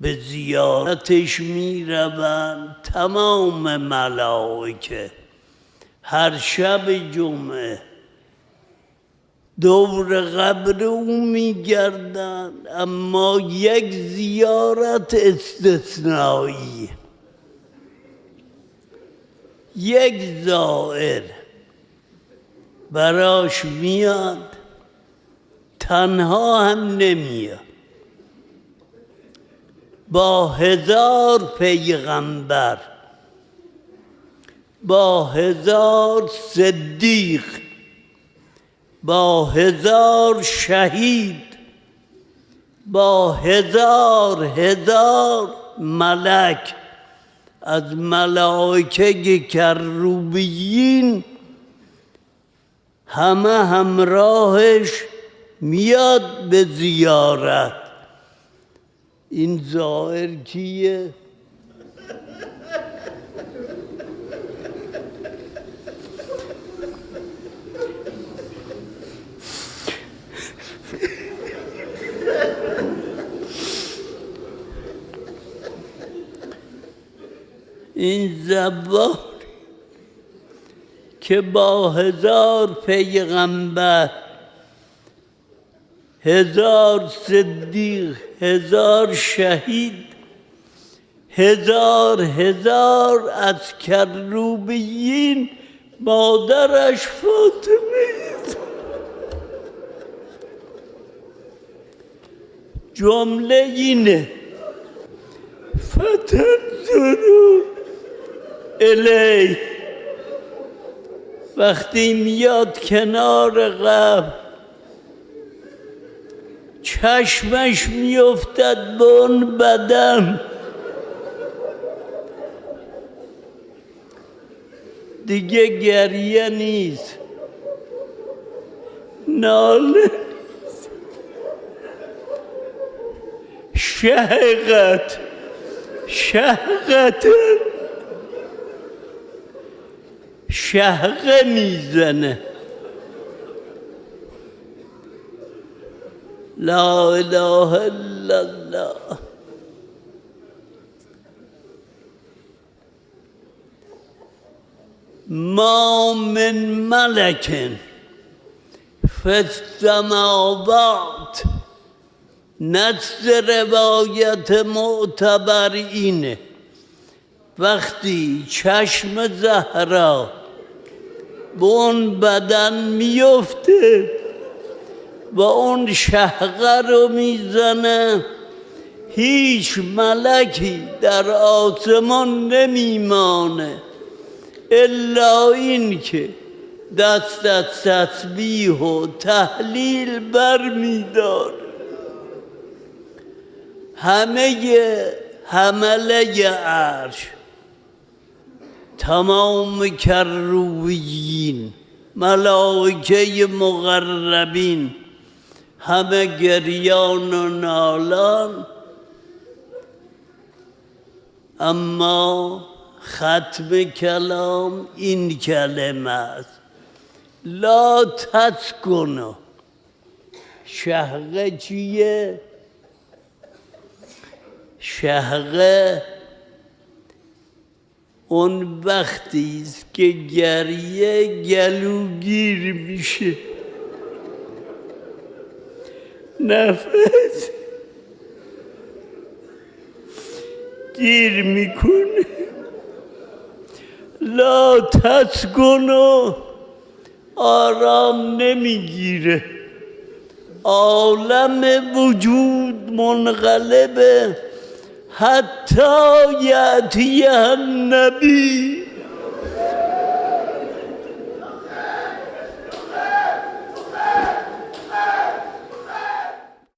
به زیارتش می روند تمام ملائکه. هر شب جمعه دور قبر او می گردند، اما یک زیارت استثنایی، یک زائر براش میاد، تنها هم نمیاد، با 1000 پیغمبر، با 1000 صدیق، با 1000 شهید، با 1000 ملک از ملائکه کروبیین، همه همراهش میاد به زیارت. این زائر کیه؟ این زبان که با 1000 پیغمبر، 1000 صدیق، 1000 شهید، 1000 از کروبیین، مادرش فاطمه است. جمله اینه: فتنظروا الیه. وقتی میاد کنار قبر چشمش میافتد به اون بدن، دیگه گریه نیست، ناله نیست، شهقت شهقه میزنه. لا اله الا الله. ما من ملک فی السماوات، نص روایت معتبر اینه: وقتی چشم زهرا به اون بدن میفته و اون شهقه رو میزنه، هیچ ملکی در آسمان نمیمانه الا این که دست از تسبیح و تهلیل بر میدار. همه حمله عرش، تمام کروبیین، ملائکه مقربین، همه گریان و نالان، اما ختم کلام این کلمه است: لا تسکنوا. شهقه چیه؟ شهقه اون وقتی است که گریه گلوگیر میشه، نفس گیر میکنه. لا تسکنوا، آرام نمیگیره، عالم وجود منقلبه. حتی یأتی النبی،